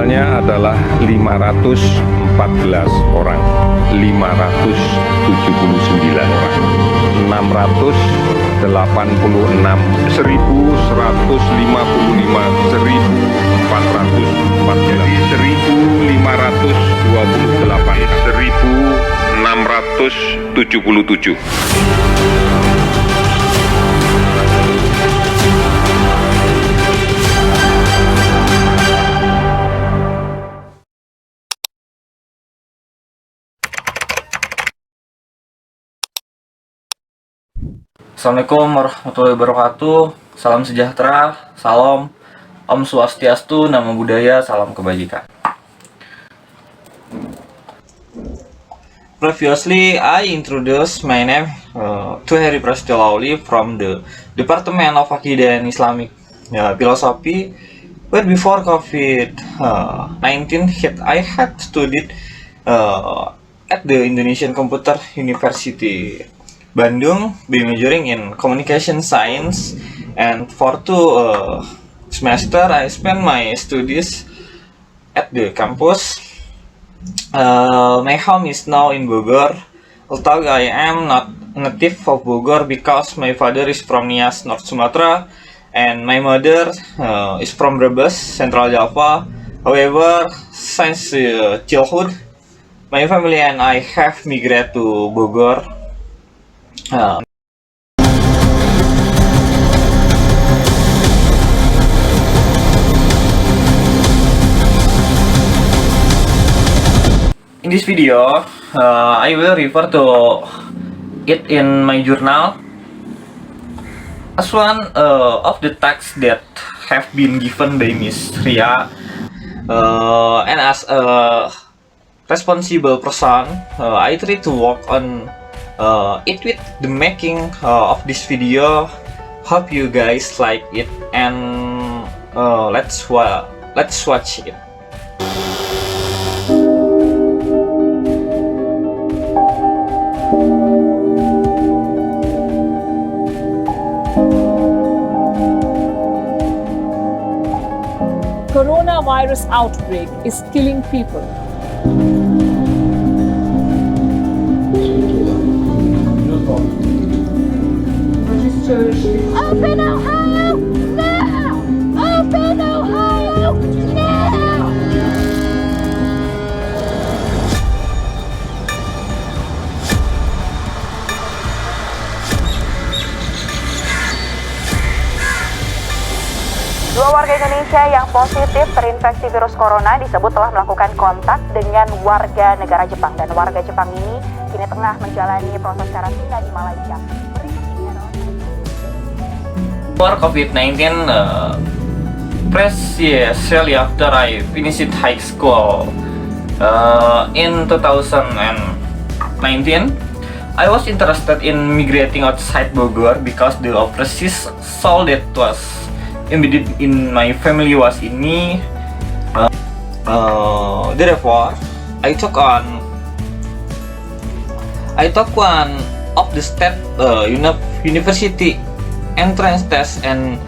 totalnya adalah 514 orang, 579 orang, 686, 1155, 1428, 1677. Assalamualaikum warahmatullahi wabarakatuh. Salam sejahtera, salam, Om Swastiastu, Namo Buddhaya, salam kebajikan. Previously, I introduced my name to Heri Prasetyo Lauli from the Department of Akidah and Islamic Philosophy. But before COVID-19 hit, I had studied at the Indonesian Computer University Bandung, by majoring in communication science, and for 2 semester I spent my studies at the campus. My home is now in Bogor, although I am not native of Bogor because my father is from Nias, North Sumatra, and my mother is from Brebes, Central Java. However, since childhood, my family and I have migrated to Bogor. In this video, I will refer to it in my journal as one of the texts that have been given by Miss Ria, and as a responsible person, I try to work on it with the making of this video. Hope you guys like it, and let's watch it. Coronavirus outbreak is killing people. Open Ohio now! Open Ohio now! Dua warga Indonesia yang positif terinfeksi virus corona disebut telah melakukan kontak dengan warga negara Jepang, dan warga Jepang ini kini tengah menjalani proses karantina di Malaysia. For COVID-19, precisely after I finished high school in 2019, I was interested in migrating outside Bogor because the overseas soul that was embedded in my family was in me. Therefore, I took one of the state university entrance test, and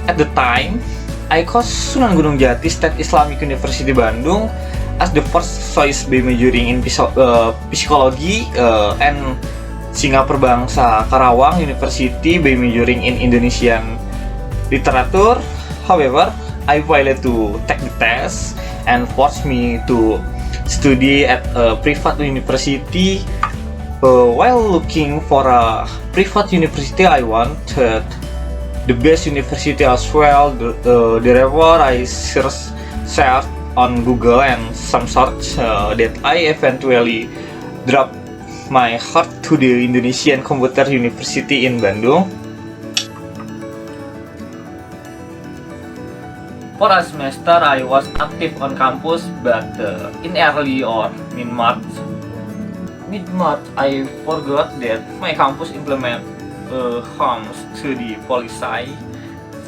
at the time I chose Sunan Gunung Jati State Islamic University Bandung as the first choice by majoring in psychology, and Singapura Bangsa Karawang University by majoring in Indonesian literature. However, I failed to take the test and forced me to study at a private university. While looking for a private university, I wanted the best university as well. Therefore, I searched on Google and some search that I eventually dropped my heart to the Indonesian Computer University in Bandung. For a semester, I was active on campus, but in early or mid-March, I forgot that my campus implement home study policy,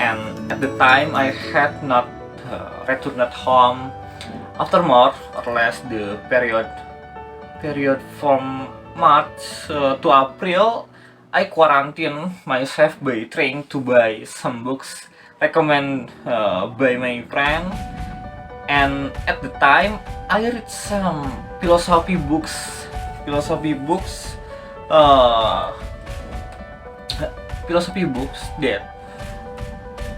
and at the time I had not returned home. After more or less the period from March to April, I quarantined myself by trying to buy some books recommended by my friend. And at the time, I read some philosophy books that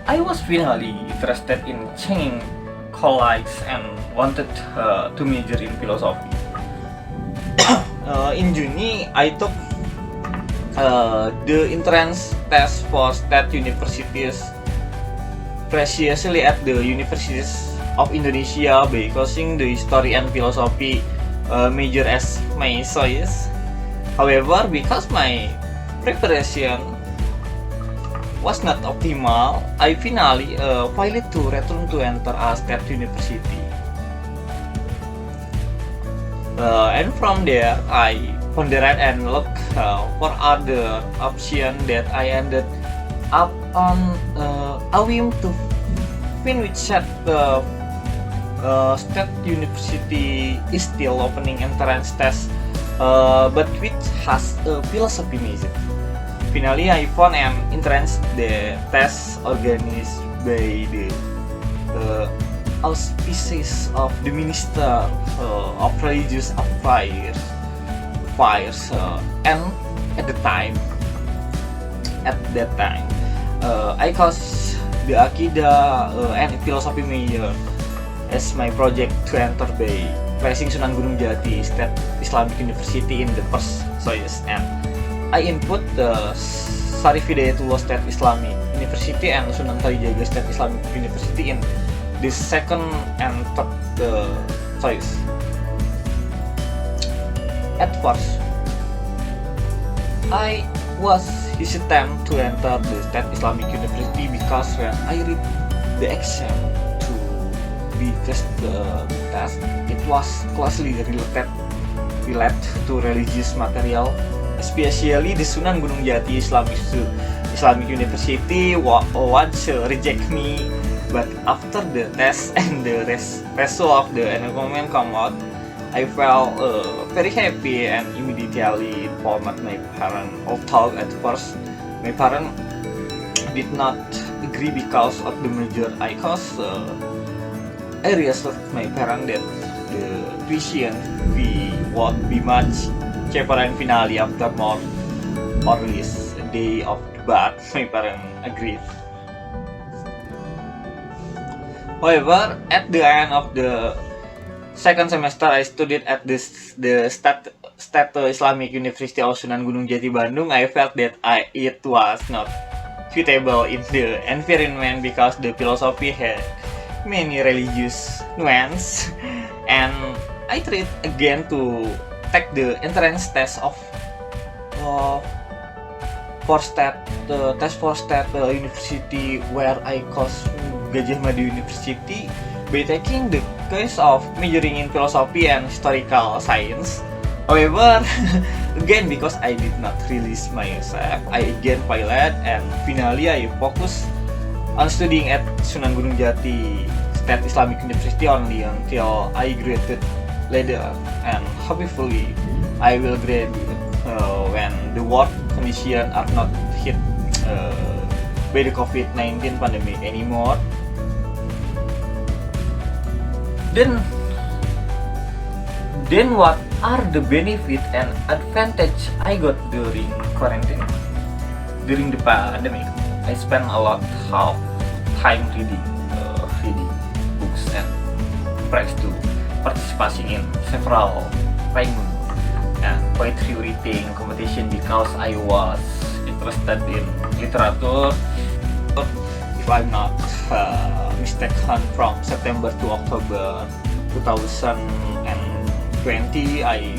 I was finally interested in changing colleagues and wanted to major in philosophy. In Juni, I took the entrance test for state universities, precisely at the universities of Indonesia, by choosing the history and philosophy major as my choice. However, because my preparation was not optimal, I finally failed to return to enter a state university. And from there, I pondered and looked for other options that I ended up on aiming to finish at the state university is still opening entrance test, but which has a philosophy major. Finally, I found an entrance test organized by the auspices of the Minister of Religious Affairs, and at that time, I chose the Akidah and Philosophy major as my project to enter by placing Sunan Gunung Jati State Islamic University in the first choice, and I input the Syarif Hidayatullah State Islamic University and Sunan Kalijaga State Islamic University in the second and third choice. At first, I was hesitant to enter the State Islamic University because when I read the exam to be the test, it was closely related to religious material, especially the Sunan Gunung Jati Islamic University once reject me. But after the test and the result of the enrollment come out, I felt very happy and immediately informed my parents. Although at first my parents did not agree because of the major I chose, I reassured my parents that the tuition fee would be much cheaper, and finally after more or less a day of debate, my parents agreed. However, at the end of the second semester, I studied at the State Islamic University of Sunan Gunung Jati Bandung. I felt that it was not suitable in the environment because the philosophy had many religious nuances, and I tried again to take the entrance test for state university, where I chose Gadjah Mada University by taking the course of majoring in philosophy and historical science. However, again, because I did not release myself, I again failed, and finally I focused on studying at Sunan Gunung Jati State Islamic University only until I graduated later, and hopefully I will graduate when the world conditions are not hit by the COVID-19 pandemic anymore. Then what are the benefits and advantage I got during quarantine? During the pandemic, I spent a lot of time reading books and practice to participating in several writing and poetry reading competition because I was interested in literature. If I'm not mistaken, from September to October 2020, I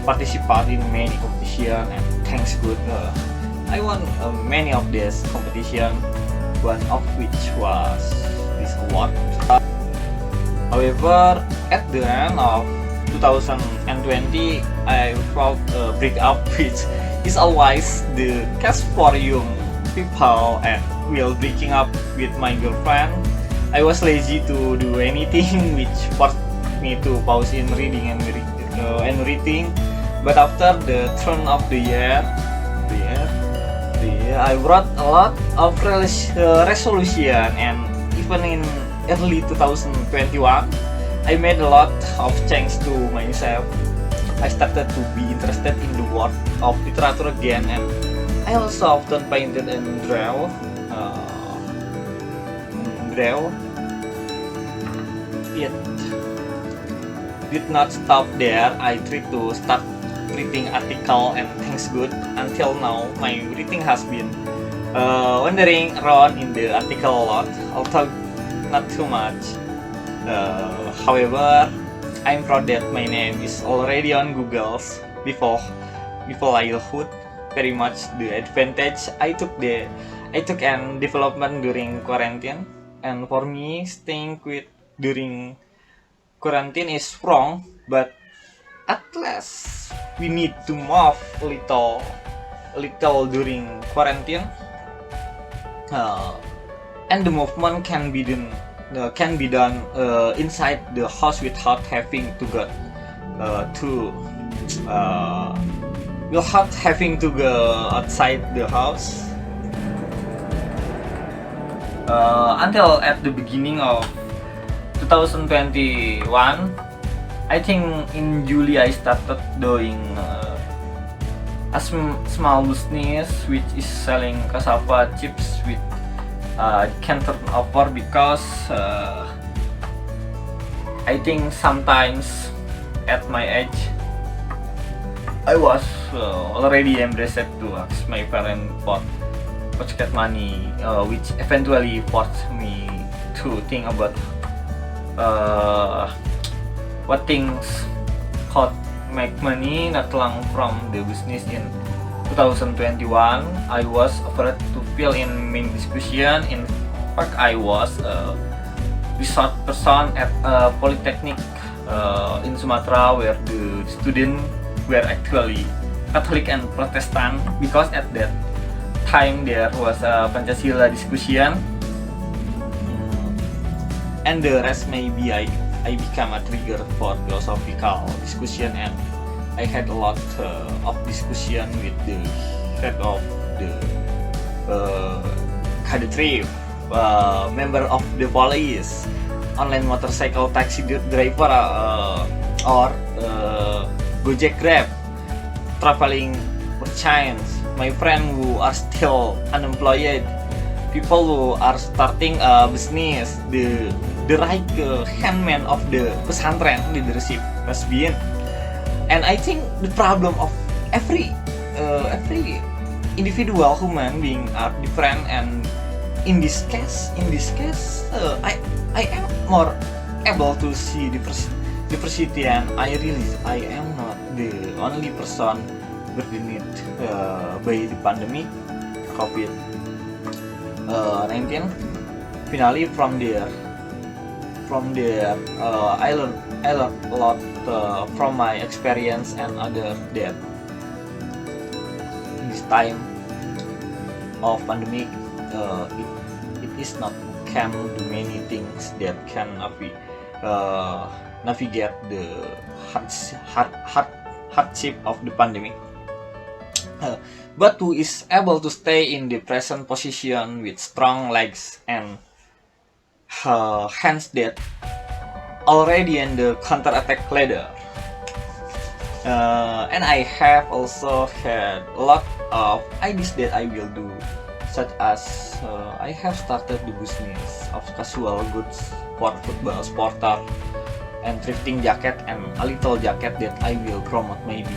participated in many competitions, and thanks God, I won many of these competitions, one of which was this award. However, at the end of 2020, I felt a breakup, which is always the case for young people, and while breaking up with my girlfriend, I was lazy to do anything, which forced me to pause in reading and writing. But after the turn of the year, I wrote a lot of resolution, and even in early 2021, I made a lot of change to myself. I started to be interested in the world of literature again, and I also often painted and draw. It did not stop there. I tried to start reading article and things good. Until now, my reading has been wandering around in the article a lot, although not too much. However, I'm proud that my name is already on Google's before childhood. Very much the advantage I took and development during quarantine. And for me, staying quit during quarantine is wrong, but at least we need to move a little during quarantine. And the movement can be done inside the house without having to go outside the house. Until at the beginning of 2021, I think in July I started doing a small business which is selling cassava chips with can turn over because I think sometimes at my age I was already embraced to ask my parents for pocket money, which eventually forced me to think about what things could make money. Not long from the business in 2021, I was offered to fill in main discussion. In fact, I was a resource person at a polytechnic in Sumatera, where the students were actually Catholic and Protestant, because at that time there was a Pancasila discussion, and the rest maybe I became a trigger for philosophical discussion, and I had a lot of discussion with the head of the Kadatrip, member of the police, online motorcycle taxi driver, or Gojek Grab, traveling merchants, my friends who are still unemployed, people who are starting a business, the right handman of the pesantren leadership lesbian. And I think the problem of every individual human being are different, and in this case, I am more able to see diversity, and I realize I am not the only person burdened by the pandemic COVID-19. Finally, from there, I learned a lot from my experience and other that in this time of pandemic, it is not can do many things that can navigate the hardship of the pandemic, but who is able to stay in the present position with strong legs and hands that already in the counter-attack ladder. And I have also had a lot of ideas that I will do, such as I have started the business of casual goods for football supporter and thrifting jacket, and a little jacket that I will promote maybe.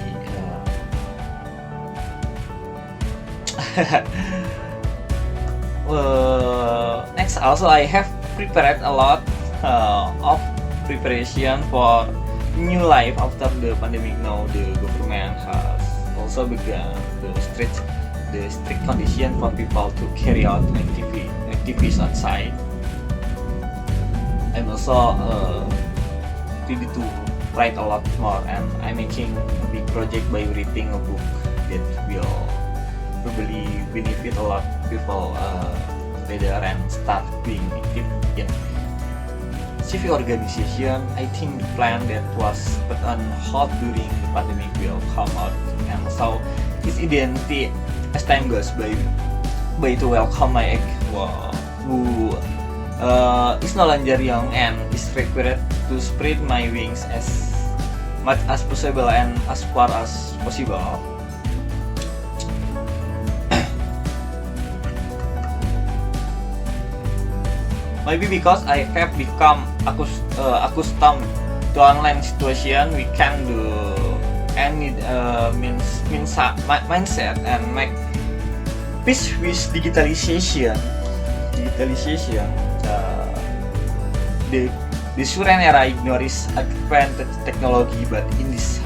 Next, also I have prepared a lot of preparation for new life after the pandemic. Now the government has also begun the strict condition for people to carry out activities outside. I'm also ready to write a lot more, and I'm making a big project by reading a book that will probably benefit a lot people later and start being active in civic organization. I think the plan that was put on hold during the pandemic will come out, and so its identity as time goes by to welcome my egg who is no longer young and is required to spread my wings as much as possible and as far as possible. Maybe because I have become accustomed to online situation, we can do any mindset and make peace with digitalization. The current era ignores advanced technology, but in this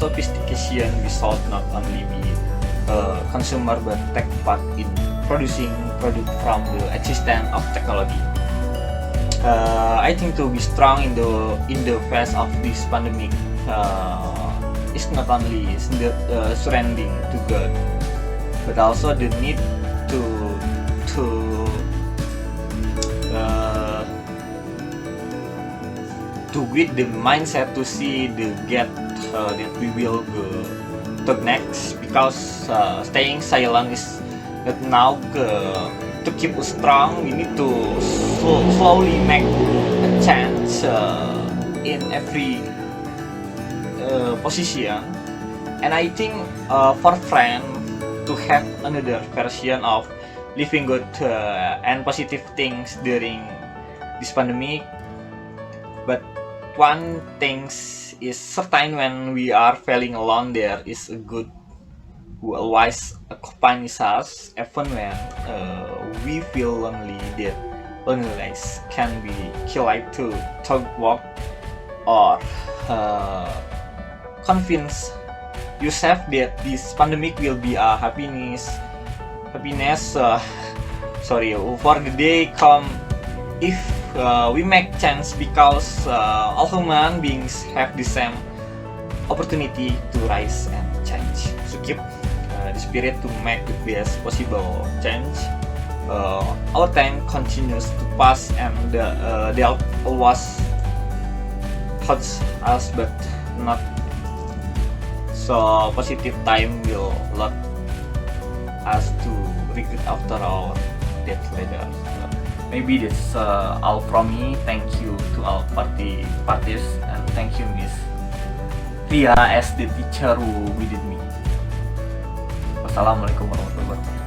sophistication, we should not only be consumer but take part in producing product from the existence of technology. I think to be strong in the face of this pandemic is not only surrendering to God, but also the need to with the mindset to see the gap that we will go to next, because staying silent is not now to keep us strong. We need to slowly make a change in every position, and I think for friend to have another version of living good and positive things during this pandemic. But one thing is certain: when we are feeling alone, there is a good who always accompanies us, even when we feel lonely. That loneliness can be killed to talk, walk, or convince yourself that this pandemic will be a happiness. For the day come if we make chance, because all human beings have the same opportunity to rise and change. So keep the spirit to make the best possible change. Our time continues to pass, and they always hurts us, but not so positive time will let us to regret after our death later. Maybe that's all from me. Thank you to all parties, and thank you Miss Ria as the teacher who guided me. Wassalamualaikum warahmatullahi wabarakatuh.